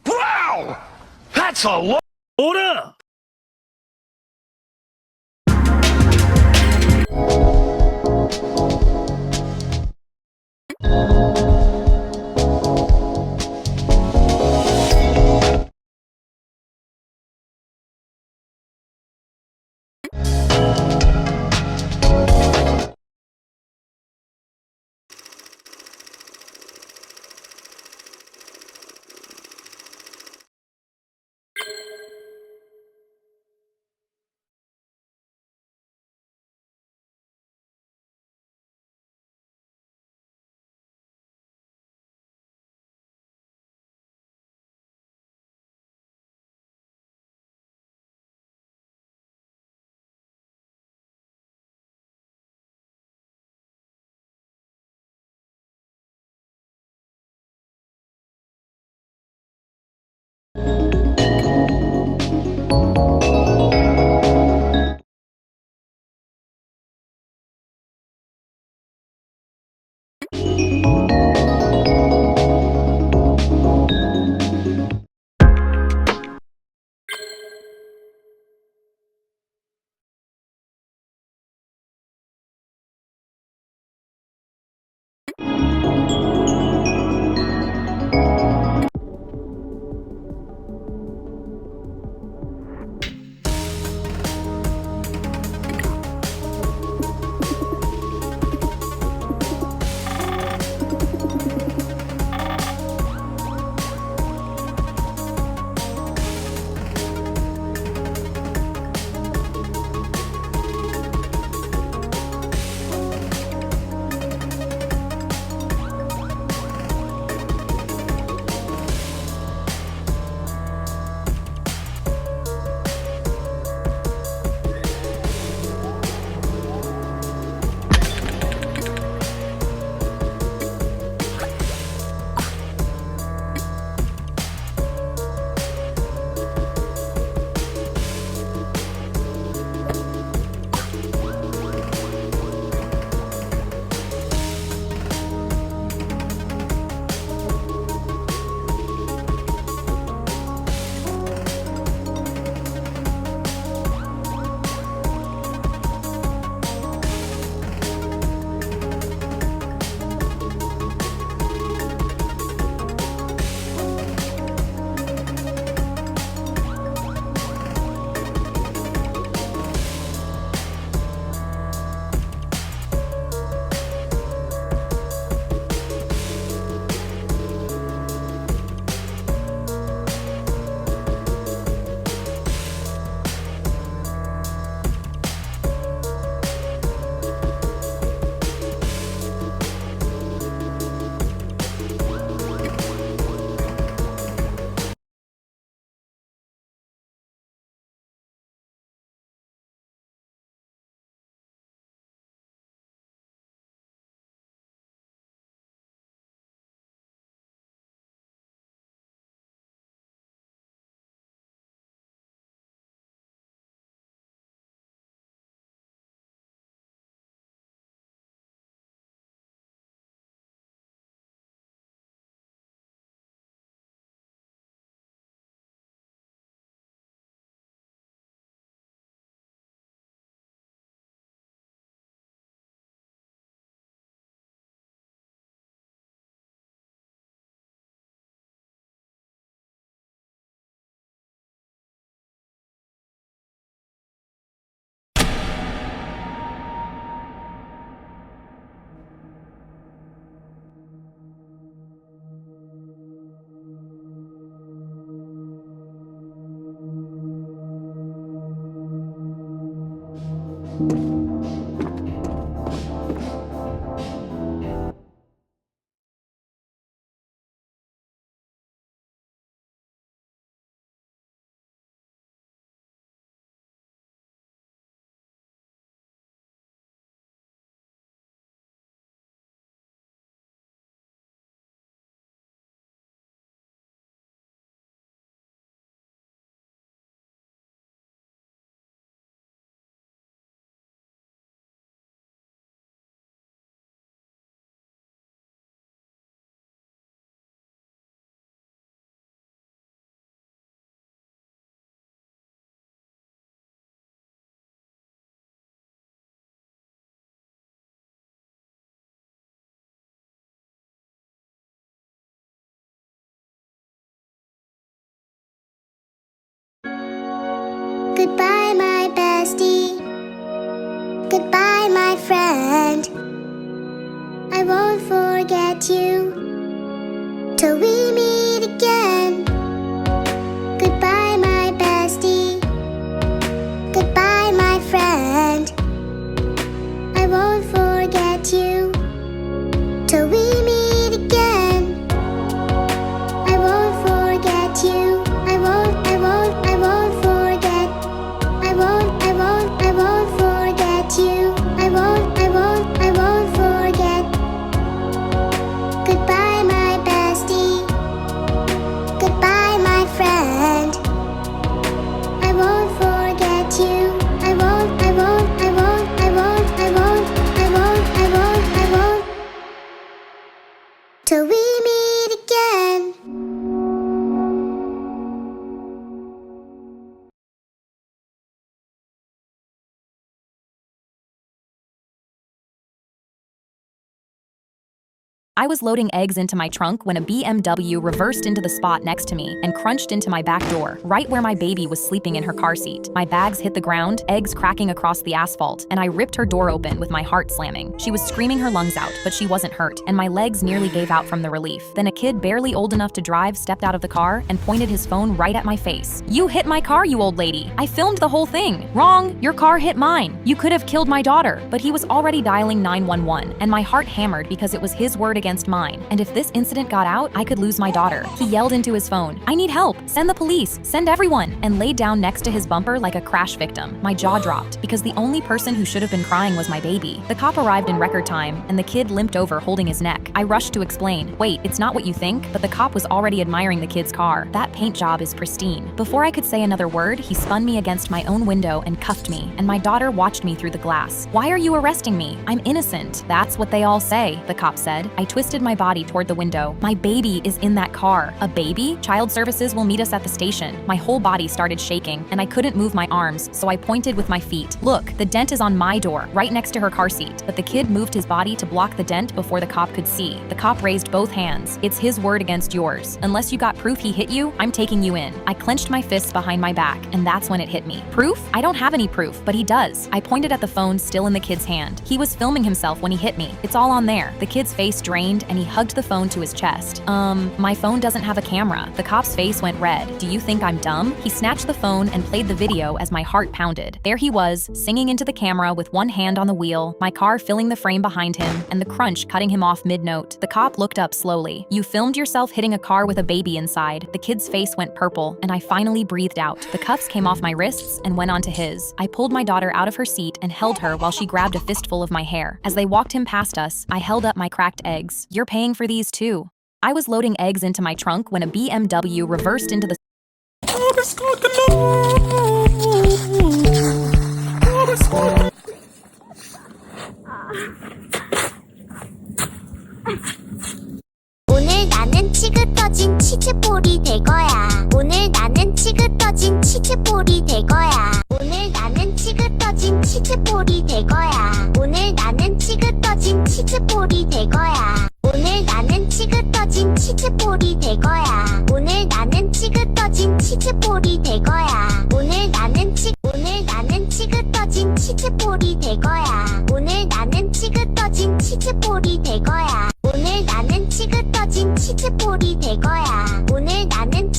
Wow! That's a lot! Order! Goodbye, my bestie. Goodbye, my friend. I won't forget you till we meet again. Goodbye, my bestie. Goodbye, my friend. I won't forget you till we meet again. I won't forget you. I won't forget. I won't forget you. I won't forget. Goodbye, my bestie. Goodbye, my friend. I won't forget you. I won't till we meet again. I was loading eggs into my trunk when a BMW reversed into the spot next to me and crunched into my back door, right where my baby was sleeping in her car seat. My bags hit the ground, eggs cracking across the asphalt, and I ripped her door open with my heart slamming. She was screaming her lungs out, but she wasn't hurt, and my legs nearly gave out from the relief. Then a kid barely old enough to drive stepped out of the car and pointed his phone right at my face. "You hit my car, you old lady. I filmed the whole thing." "Wrong, your car hit mine. You could have killed my daughter." But he was already dialing 911, and my heart hammered because it was his word against mine, and if this incident got out, I could lose my daughter. He yelled into his phone, "I need help, send the police, send everyone," and laid down next to his bumper like a crash victim. My jaw dropped, because the only person who should have been crying was my baby. The cop arrived in record time, and the kid limped over holding his neck. I rushed to explain, "Wait, it's not what you think," but the cop was already admiring the kid's car. "That paint job is pristine." Before I could say another word, he spun me against my own window and cuffed me, and my daughter watched me through the glass. "Why are you arresting me? I'm innocent." "That's what they all say," the cop said. I twisted my body toward the window. "My baby is in that car." "A baby? Child services will meet us at the station." My whole body started shaking, and I couldn't move my arms, so I pointed with my feet. "Look, the dent is on my door, right next to her car seat." But the kid moved his body to block the dent before the cop could see. The cop raised both hands. "It's his word against yours. Unless you got proof he hit you, I'm taking you in." I clenched my fists behind my back, and that's when it hit me. "Proof? I don't have any proof, but he does." I pointed at the phone still in the kid's hand. "He was filming himself when he hit me. It's all on there." The kid's face drained, and he hugged the phone to his chest. My phone doesn't have a camera." The cop's face went red. "Do you think I'm dumb?" He snatched the phone and played the video as my heart pounded. There he was, singing into the camera with one hand on the wheel, my car filling the frame behind him, and the crunch cutting him off mid-note. The cop looked up slowly. "You filmed yourself hitting a car with a baby inside." The kid's face went purple, and I finally breathed out. The cuffs came off my wrists and went onto his. I pulled my daughter out of her seat and held her while she grabbed a fistful of my hair. As they walked him past us, I held up my cracked eggs. "You're paying for these too." I was loading eggs into my trunk when a BMW reversed into the 오늘 나는 치그떠진 치즈볼이 될 거야. 오늘 나는 치그떠진 치즈볼이 될 거야. 오늘 나는 치그떠진 치즈볼이 될 거야. 오늘 나는 치그떠진 치즈볼이 될 거야. 오늘 나는 치그떠진 치즈볼이 될 거야. 오늘 나는 치그떠진 치즈볼이 될 거야. 오늘 나는 치그떠진 치즈볼이 될 거야. 오늘 나는 치그떠진 치즈볼이 될 거야. 오늘 나는 치그떠진 치즈볼이 될 거야. 오늘 나는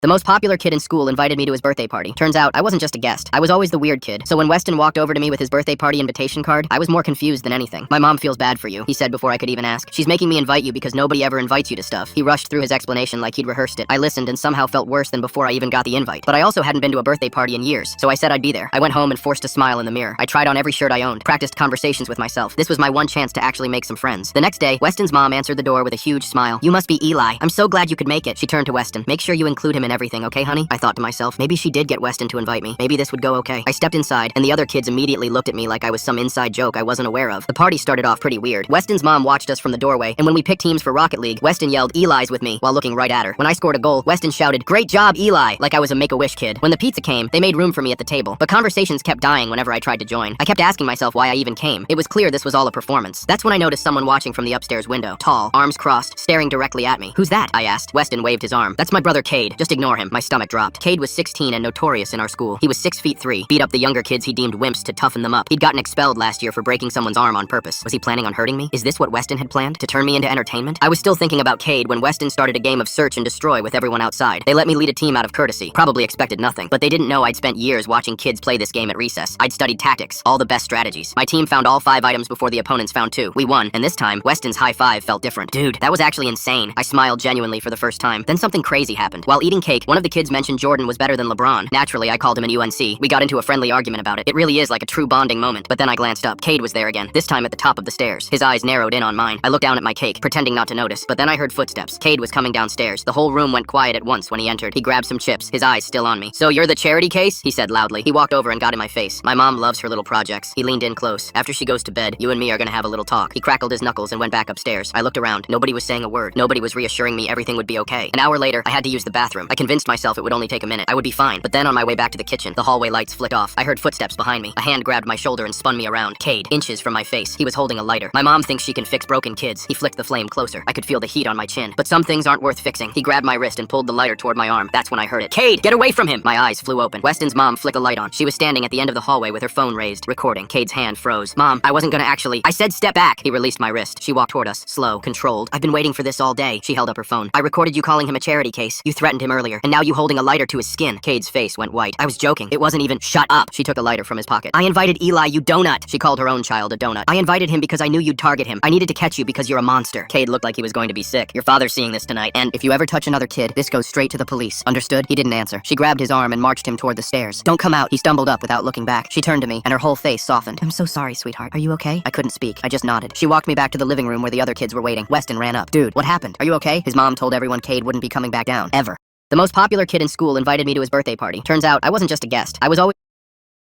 The most popular kid in school invited me to his birthday party. Turns out, I wasn't just a guest. I was always the weird kid. So when Weston walked over to me with his birthday party invitation card, I was more confused than anything. My mom feels bad for you, he said before I could even ask. She's making me invite you because nobody ever invites you to stuff. He rushed through his explanation like he'd rehearsed it. I listened and somehow felt worse than before I even got the invite. But I also hadn't been to a birthday party in years, so I said I'd be there. I went home and forced a smile in the mirror. I tried on every shirt I owned, practiced conversations with myself. This was my one chance to actually make some friends. The next day, Weston's mom answered the door with a huge smile. You must be Eli. I'm so glad you could make it. She turned to Weston. Make sure you include him in everything, okay, honey? I thought to myself, maybe she did get Weston to invite me. Maybe this would go okay. I stepped inside, and the other kids immediately looked at me like I was some inside joke I wasn't aware of. The party started off pretty weird. Weston's mom watched us from the doorway, and when we picked teams for Rocket League, Weston yelled, Eli's with me, while looking right at her. When I scored a goal, Weston shouted, great job, Eli, like I was a Make-A-Wish kid. When the pizza came, they made room for me at the table, but conversations kept dying whenever I tried to join. I kept asking myself why I even came. It was clear this was all a performance. That's when I noticed someone watching from the upstairs window. Tall, arms crossed, staring directly at me. Who's that? I asked. Weston waved his arm. That's my brother Cade. Just ignore him. My stomach dropped. Cade was 16 and notorious in our school. He was 6'3", beat up the younger kids he deemed wimps to toughen them up. He'd gotten expelled last year for breaking someone's arm on purpose. Was he planning on hurting me? Is this what Weston had planned? To turn me into entertainment? I was still thinking about Cade when Weston started a game of search and destroy with everyone outside. They let me lead a team out of courtesy. Probably expected nothing, but they didn't know I'd spent years watching kids play this game at recess. I'd studied tactics, all the best strategies. My team found all 5 items before the opponents found 2. We won, and this time, Weston's high five felt different. Dude, that was actually insane. I smiled genuinely for the first time. Then something crazy happened. While eating cake, one of the kids mentioned Jordan was better than LeBron. Naturally, I called him an UNC. We got into a friendly argument about it. It really is like a true bonding moment. But then I glanced up. Cade was there again, this time at the top of the stairs. His eyes narrowed in on mine. I looked down at my cake, pretending not to notice, but then I heard footsteps. Cade was coming downstairs. The whole room went quiet at once when he entered. He grabbed some chips, his eyes still on me. So you're the charity case? He said loudly. He walked over and got in my face. My mom loves her little projects. He leaned in close. After she goes to bed, you and me are gonna have a little talk. He crackled his knuckles and went back upstairs. I looked around. Nobody was saying a word. Nobody was reassuring me everything would be okay. An hour later, I had to use the bathroom. I convinced myself it would only take a minute. I would be fine. But then on my way back to the kitchen, the hallway lights flicked off. I heard footsteps behind me. A hand grabbed my shoulder and spun me around. Cade, inches from my face. He was holding a lighter. My mom thinks she can fix broken kids. He flicked the flame closer. I could feel the heat on my chin. But some things aren't worth fixing. He grabbed my wrist and pulled the lighter toward my arm. That's when I heard it. Cade, get away from him! My eyes flew open. Weston's mom flicked a light on. She was standing at the end of the hallway with her phone raised, recording. Cade's hand froze. Mom, I wasn't gonna actually. I said step back! He released my wrist. She walked toward us, slow, controlled. I've been waiting for this all day. She held up her phone. I recorded you calling him a charity case. You threatened him earlier, and now you holding a lighter to his skin. Cade's face went white. I was joking. It wasn't even. Shut up! She took a lighter from his pocket. I invited Eli, you donut! She called her own child a donut. I invited him because I knew you'd target him. I needed to catch you because you're a monster. Cade looked like he was going to be sick. Your father's seeing this tonight, and if you ever touch another kid, this goes straight to the police. Understood? He didn't answer. She grabbed his arm and marched him toward the stairs. Don't come out. He stumbled up without looking back. She turned to me, and her whole face softened. I'm so sorry, sweetheart. Are you okay? I couldn't speak. I just nodded. She walked me back to the living room where the other kids were waiting. Weston ran up. Dude, what happened? Are you okay? His mom told everyone Cade wouldn't be coming back down. Ever. The most popular kid in school invited me to his birthday party. Turns out, I wasn't just a guest. I was always.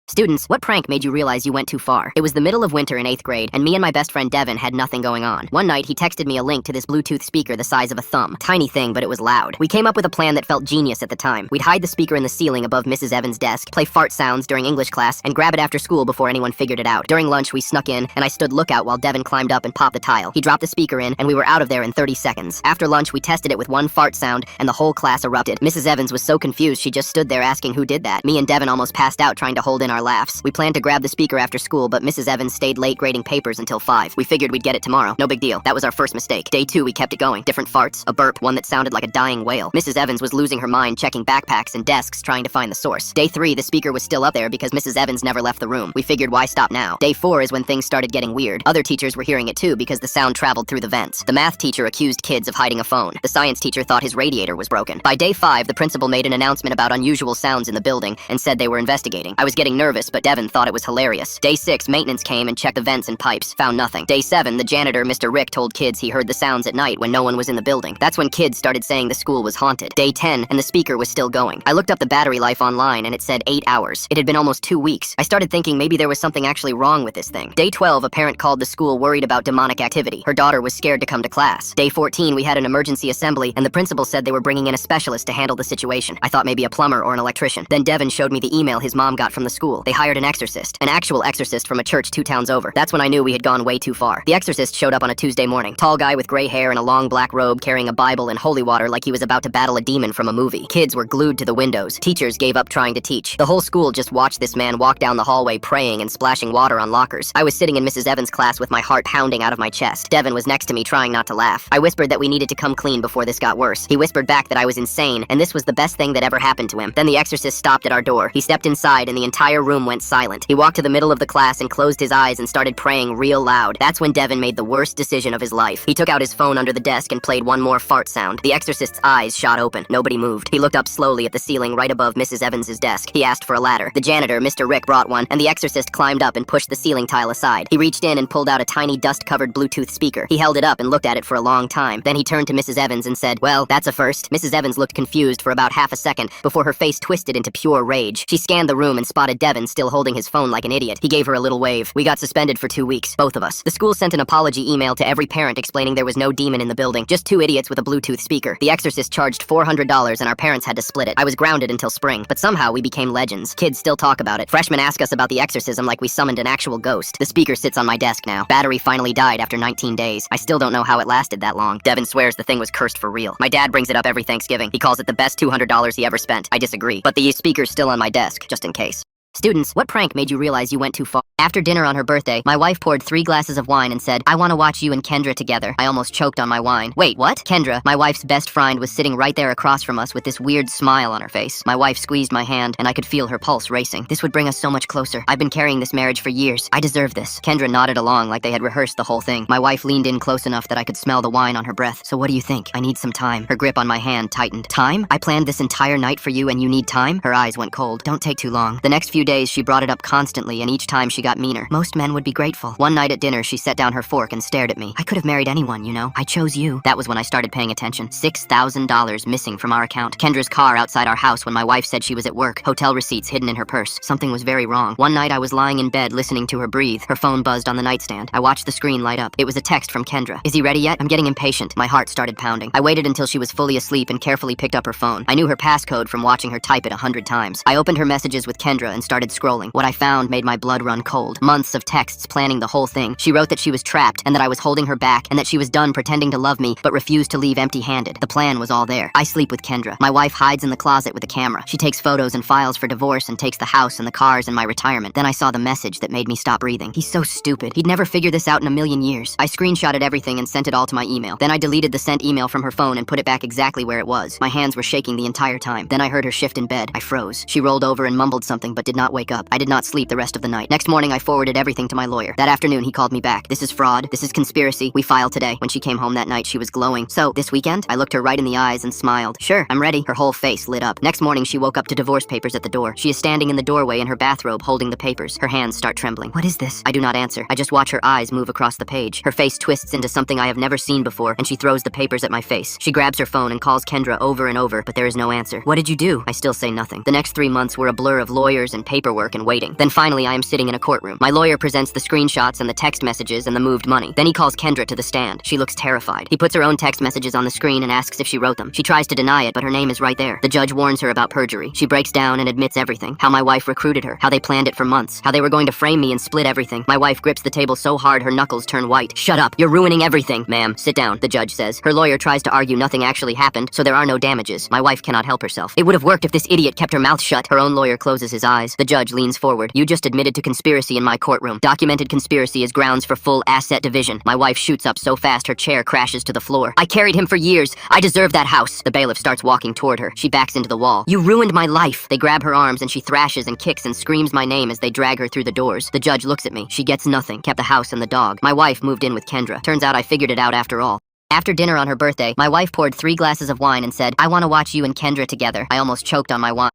Students, what prank made you realize you went too far? It was the middle of winter in 8th grade, and me and my best friend Devin had nothing going on. One night, he texted me a link to this Bluetooth speaker the size of a thumb. Tiny thing, but it was loud. We came up with a plan that felt genius at the time. We'd hide the speaker in the ceiling above Mrs. Evans' desk, play fart sounds during English class, and grab it after school before anyone figured it out. During lunch, we snuck in, and I stood lookout while Devin climbed up and popped the tile. He dropped the speaker in, and we were out of there in 30 seconds. After lunch, we tested it with one fart sound, and the whole class erupted. Mrs. Evans was so confused she just stood there asking who did that. Me and Devin almost passed out trying to hold in our laughs. We planned to grab the speaker after school, but Mrs. Evans stayed late grading papers until 5. We figured we'd get it tomorrow. No big deal. That was our first mistake. Day 2, we kept it going. Different farts, a burp, one that sounded like a dying whale. Mrs. Evans was losing her mind checking backpacks and desks trying to find the source. Day 3, the speaker was still up there because Mrs. Evans never left the room. We figured why stop now. Day 4 is when things started getting weird. Other teachers were hearing it too because the sound traveled through the vents. The math teacher accused kids of hiding a phone. The science teacher thought his radiator was broken. By day 5, the principal made an announcement about unusual sounds in the building and said they were investigating. I was getting nervous, but Devin thought it was hilarious. Day 6, maintenance came and checked the vents and pipes. Found nothing. Day 7, the janitor, Mr. Rick, told kids he heard the sounds at night when no one was in the building. That's when kids started saying the school was haunted. Day 10, and the speaker was still going. I looked up the battery life online and it said 8 hours. It had been almost 2 weeks. I started thinking maybe there was something actually wrong with this thing. Day 12, a parent called the school worried about demonic activity. Her daughter was scared to come to class. Day 14, we had an emergency assembly and the principal said they were bringing in a specialist to handle the situation. I thought maybe a plumber or an electrician. Then Devin showed me the email his mom got from the school. school. They hired an exorcist. An actual exorcist from a church 2 towns over. That's when I knew we had gone way too far. The exorcist showed up on a Tuesday morning. Tall guy with gray hair and a long black robe carrying a Bible and holy water like he was about to battle a demon from a movie. Kids were glued to the windows. Teachers gave up trying to teach. The whole school just watched this man walk down the hallway praying and splashing water on lockers. I was sitting in Mrs. Evans' class with my heart pounding out of my chest. Devin was next to me trying not to laugh. I whispered that we needed to come clean before this got worse. He whispered back that I was insane and this was the best thing that ever happened to him. Then the exorcist stopped at our door. He stepped inside and the entire room went silent. He walked to the middle of the class and closed his eyes and started praying real loud. That's when Devin made the worst decision of his life. He took out his phone under the desk and played one more fart sound. The exorcist's eyes shot open. Nobody moved. He looked up slowly at the ceiling right above Mrs. Evans' desk. He asked for a ladder. The janitor, Mr. Rick, brought one, and the exorcist climbed up and pushed the ceiling tile aside. He reached in and pulled out a tiny dust-covered Bluetooth speaker. He held it up and looked at it for a long time. Then he turned to Mrs. Evans and said, "Well, that's a first." Mrs. Evans looked confused for about half a second before her face twisted into pure rage. She scanned the room and spotted Devin still holding his phone like an idiot. He gave her a little wave. We got suspended for 2 weeks, both of us. The school sent an apology email to every parent explaining there was no demon in the building, just 2 idiots with a Bluetooth speaker. The exorcist charged $400 and our parents had to split it. I was grounded until spring, but somehow we became legends. Kids still talk about it. Freshmen ask us about the exorcism like we summoned an actual ghost. The speaker sits on my desk now. Battery finally died after 19 days. I still don't know how it lasted that long. Devin swears the thing was cursed for real. My dad brings it up every Thanksgiving. He calls it the best $200 he ever spent. I disagree, but the speaker's still on my desk, just in case. Students, what prank made you realize you went too far? After dinner on her birthday, my wife poured 3 glasses of wine and said, "I want to watch you and Kendra together." I almost choked on my wine. Wait, what? Kendra, my wife's best friend, was sitting right there across from us with this weird smile on her face. My wife squeezed my hand, and I could feel her pulse racing. This would bring us so much closer. I've been carrying this marriage for years. I deserve this. Kendra nodded along like they had rehearsed the whole thing. My wife leaned in close enough that I could smell the wine on her breath. "So what do you think? I need some time." Her grip on my hand tightened. "Time? I planned this entire night for you and you need time?" Her eyes went cold. "Don't take too long." The next few days, she brought it up constantly, and each time she got meaner. Most men would be grateful. One night at dinner, she set down her fork and stared at me. "I could have married anyone, you know. I chose you." That was when I started paying attention. $6,000 missing from our account. Kendra's car outside our house when my wife said she was at work. Hotel receipts hidden in her purse. Something was very wrong. One night I was lying in bed listening to her breathe. Her phone buzzed on the nightstand. I watched the screen light up. It was a text from Kendra. "Is he ready yet? I'm getting impatient." My heart started pounding. I waited until she was fully asleep and carefully picked up her phone. I knew her passcode from watching her type it 100 times. I opened her messages with Kendra and started scrolling. What I found made my blood run cold. Months of texts planning the whole thing. She wrote that she was trapped and that I was holding her back and that she was done pretending to love me but refused to leave empty-handed. The plan was all there. I sleep with Kendra. My wife hides in the closet with a camera. She takes photos and files for divorce and takes the house and the cars and my retirement. Then I saw the message that made me stop breathing. He's so stupid. He'd never figure this out in a million years. I screenshotted everything and sent it all to my email. Then I deleted the sent email from her phone and put it back exactly where it was. My hands were shaking the entire time. Then I heard her shift in bed. I froze. She rolled over and mumbled something but did not wake up. I did not sleep the rest of the night. Next morning, I forwarded everything to my lawyer. That afternoon, he called me back. "This is fraud. This is conspiracy. We file today." When she came home that night, she was glowing. "So, this weekend?" I looked her right in the eyes and smiled. "Sure, I'm ready." Her whole face lit up. Next morning, she woke up to divorce papers at the door. She is standing in the doorway in her bathrobe holding the papers. Her hands start trembling. "What is this?" I do not answer. I just watch her eyes move across the page. Her face twists into something I have never seen before, and she throws the papers at my face. She grabs her phone and calls Kendra over and over, but there is no answer. "What did you do?" I still say nothing. The next 3 months were a blur of lawyers and paperwork and waiting. Then finally, I am sitting in a courtroom. My lawyer presents the screenshots and the text messages and the moved money. Then he calls Kendra to the stand. She looks terrified. He puts her own text messages on the screen and asks if she wrote them. She tries to deny it, but her name is right there. The judge warns her about perjury. She breaks down and admits everything. How my wife recruited her. How they planned it for months. How they were going to frame me and split everything. My wife grips the table so hard her knuckles turn white. "Shut up. You're ruining everything." "Ma'am, sit down," the judge says. Her lawyer tries to argue nothing actually happened, so there are no damages. My wife cannot help herself. "It would have worked if this idiot kept her mouth shut." Her own lawyer closes his eyes. The judge leans forward. "You just admitted to conspiracy in my courtroom. Documented conspiracy is grounds for full asset division." My wife shoots up so fast her chair crashes to the floor. "I carried him for years. I deserve that house." The bailiff starts walking toward her. She backs into the wall. "You ruined my life." They grab her arms and she thrashes and kicks and screams my name as they drag her through the doors. The judge looks at me. She gets nothing. Kept the house and the dog. My wife moved in with Kendra. Turns out I figured it out after all. After dinner on her birthday, my wife poured 3 glasses of wine and said, "I want to watch you and Kendra together." I almost choked on my wine.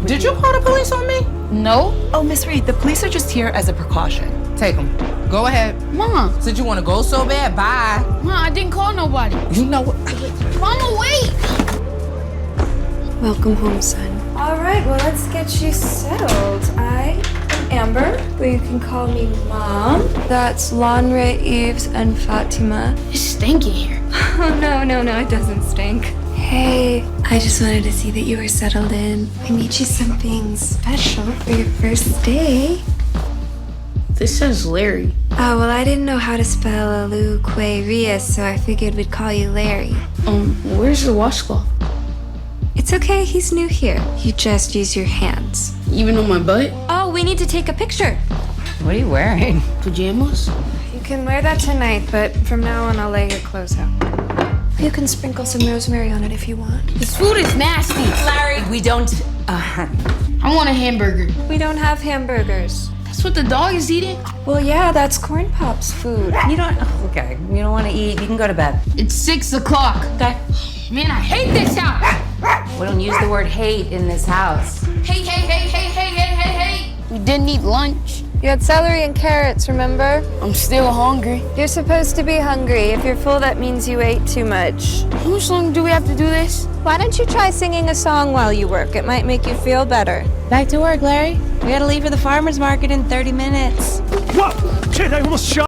Did you call the police on me? No. Oh, Miss Reed, the police are just here as a precaution. Take them. Go ahead. Mom. Said you want to go so bad. Bye. Mom, I didn't call nobody. You know what? Mama, wait. Welcome home, son. All right, well, let's get you settled. I am Amber, but you can call me Mom. That's Lanre, Eves, and Fatima. It's stinky here. Oh, no, it doesn't stink. Hey, I just wanted to see that you were settled in. I made you something special for your first day. This says Larry. Oh, well, I didn't know how to spell Aluquarius, so I figured we'd call you Larry. Where's the washcloth? It's okay, he's new here. You just use your hands. Even on my butt? Oh, we need to take a picture. What are you wearing? Pajamas? You can wear that tonight, but from now on, I'll lay your clothes out. You can sprinkle some rosemary on it if you want. This food is nasty. Larry, we don't. I want a hamburger. We don't have hamburgers. That's what the dog is eating. Well, yeah, that's Corn Pop's food. You don't. Okay, you don't want to eat. You can go to bed. It's 6 o'clock. Okay. Man, I hate this house. We don't use the word hate in this house. Hey. We didn't eat lunch. You had celery and carrots, remember? I'm still hungry. You're supposed to be hungry. If you're full, that means you ate too much. How much longer do we have to do this? Why don't you try singing a song while you work? It might make you feel better. Back to work, Larry. We gotta leave for the farmer's market in 30 minutes. Whoa! Kid, I almost shot.